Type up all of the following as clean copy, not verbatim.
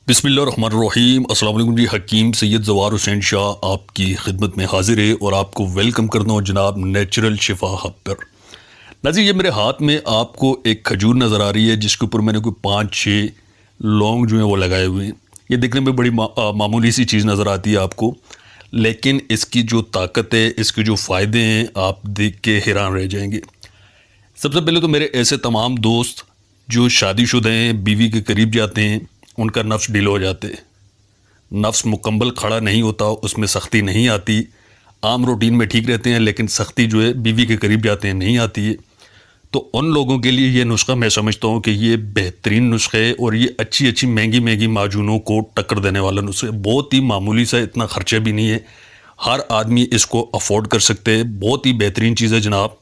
बिस्मिल्लाहिर्रहमानिर्रहीम। अस्सलाम वालेकुम जी। हकीम सैयद ज़वार हुसैन शाह आपकी खिदमत में हाजिर है और आपको वेलकम करता हूँ जनाब नेचुरल शिफा हब पर। नाज़रीन, ये मेरे हाथ में आपको एक खजूर नज़र आ रही है जिसके ऊपर मैंने कोई 5-6 लौंग जो हैं वो लगाए हुए हैं। ये देखने में बड़ी मामूली सी चीज़ नज़र आती है आपको, लेकिन इसकी जो ताकत है, इसके जो फ़ायदे हैं, आप देख के हैरान रह जाएंगे। सबसे पहले तो मेरे ऐसे तमाम दोस्त जो शादीशुदा हैं, बीवी के करीब जाते हैं, उनका नफ्स ढीला हो जाते हैं। नफ्स मुकम्मल खड़ा नहीं होता, उसमें सख्ती नहीं आती। आम रूटीन में ठीक रहते हैं, लेकिन सख्ती जो है बीवी के करीब जाते हैं नहीं आती है। तो उन लोगों के लिए ये नुस्खा मैं समझता हूँ कि ये बेहतरीन नुस्खा है और ये अच्छी अच्छी महंगी महंगी माजूनों को टक्कर देने वाला नुस्खा है। बहुत ही मामूली सा, इतना खर्चा भी नहीं है, हर आदमी इसको अफोर्ड कर सकते हैं। बहुत ही बेहतरीन चीज़ है जनाब।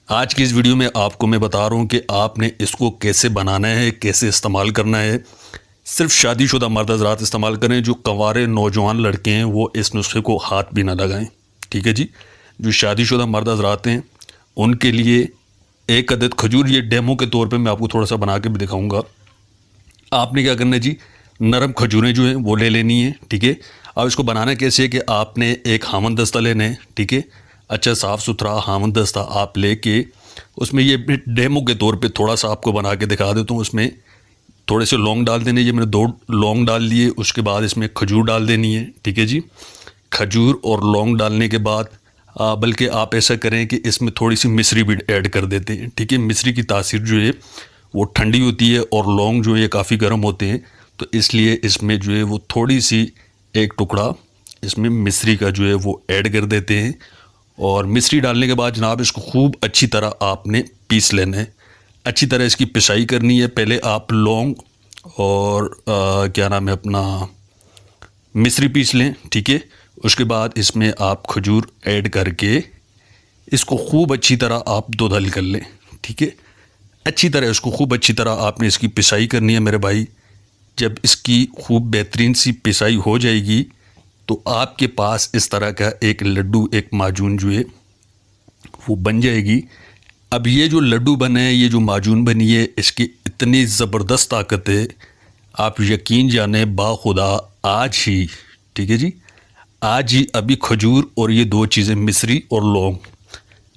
आज की इस वीडियो में आपको मैं बता रहा हूँ कि आपने इसको कैसे बनाना है, कैसे इस्तेमाल करना है। सिर्फ शादीशुदा मर्द हज़रात इस्तेमाल करें, जो कंवारे नौजवान लड़के हैं वो इस नुस्खे को हाथ भी ना लगाएं, ठीक है जी। जो शादीशुदा मर्द हज़रात हैं उनके लिए एक अदद खजूर, ये डेमो के तौर पे मैं आपको थोड़ा सा बना के भी दिखाऊंगा। आपने क्या करना है जी, नरम खजूरें जो हैं वो ले लेनी है, ठीक है। अब इसको बनाना कैसे है कि आपने एक हामन दस्ता लेना है, ठीक है। अच्छा साफ़ सुथरा हामन दस्ता आप लेके उसमें ये डेमो के तौर पे थोड़ा सा आपको बना के दिखा देता हूँ। उसमें थोड़े से लौंग डाल देने, ये मैंने 2 लौंग डाल लिए। उसके बाद इसमें खजूर डाल देनी है, ठीक है जी। खजूर और लौंग डालने के बाद बल्कि आप ऐसा करें कि इसमें थोड़ी सी मिश्री भी ऐड कर देते हैं, ठीक है। मिश्री की तासीर जो है वो ठंडी होती है और लौंग जो है काफ़ी गर्म होते हैं, तो इसलिए इसमें जो है वो थोड़ी सी एक टुकड़ा इसमें मिश्री का जो है वो ऐड कर देते हैं। और मिश्री डालने के बाद जनाब इसको खूब अच्छी तरह आपने पीस लेना है, अच्छी तरह इसकी पिसाई करनी है। पहले आप लौंग और क्या नाम है अपना मिश्री पीस लें, ठीक है। उसके बाद इसमें आप खजूर ऐड करके इसको खूब अच्छी तरह आप दोधल कर लें, ठीक है। अच्छी तरह इसको खूब अच्छी तरह आपने इसकी पिसाई करनी है मेरे भाई। जब इसकी खूब बेहतरीन सी पिसाई हो जाएगी तो आपके पास इस तरह का एक लड्डू, एक माजून जो है वो बन जाएगी। अब ये जो लड्डू बने हैं, ये जो माजून बनी है, इसकी इतनी ज़बरदस्त ताकत है, आप यकीन जाने बाखुदा आज ही, ठीक है जी, आज ही अभी खजूर और ये 2 चीज़ें मिश्री और लौंग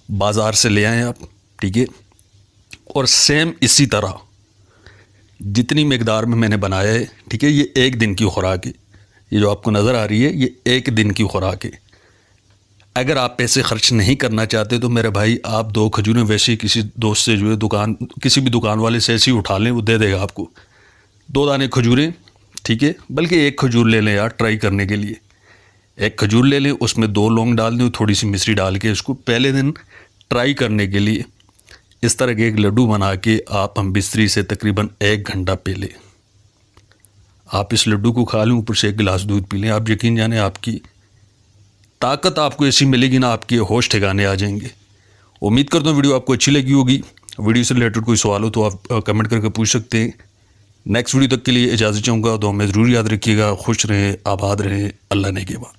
बाज़ार से ले आएँ आप, ठीक है। और सेम इसी तरह जितनी मकदार में मैंने बनाया है, ठीक है, ये 1 दिन की खुराक है। ये जो आपको नज़र आ रही है ये 1 दिन की खुराक है। अगर आप पैसे खर्च नहीं करना चाहते तो मेरे भाई आप 2 खजूरें वैसे ही किसी दोस्त से जो है किसी भी दुकान वाले से ऐसे ही उठा लें, वो दे देगा आपको 2 दाने खजूरें, ठीक है। बल्कि 1 खजूर ले लें यार, ट्राई करने के लिए 1 खजूर ले लें, उसमें 2 लौंग डाल दें, थोड़ी सी मिश्री डाल के इसको पहले दिन ट्राई करने के लिए इस तरह के एक लड्डू बना के आप हम बिस्तरी से तकरीबन 1 घंटा पहले आप इस लड्डू को खा लें, ऊपर से 1 गिलास दूध पी लें। आप यकीन जाने आपकी ताकत आपको ऐसी मिलेगी ना, आपके होश ठिकाने आ जाएंगे। उम्मीद करता हूँ वीडियो आपको अच्छी लगी होगी। वीडियो से रिलेटेड कोई सवाल हो तो आप कमेंट करके पूछ सकते हैं। नेक्स्ट वीडियो तक के लिए इजाज़त चाहूँगा, तो हमें ज़रूर याद रखिएगा। खुश रहें, आबाद रहें, अल्लाह ने के बाद।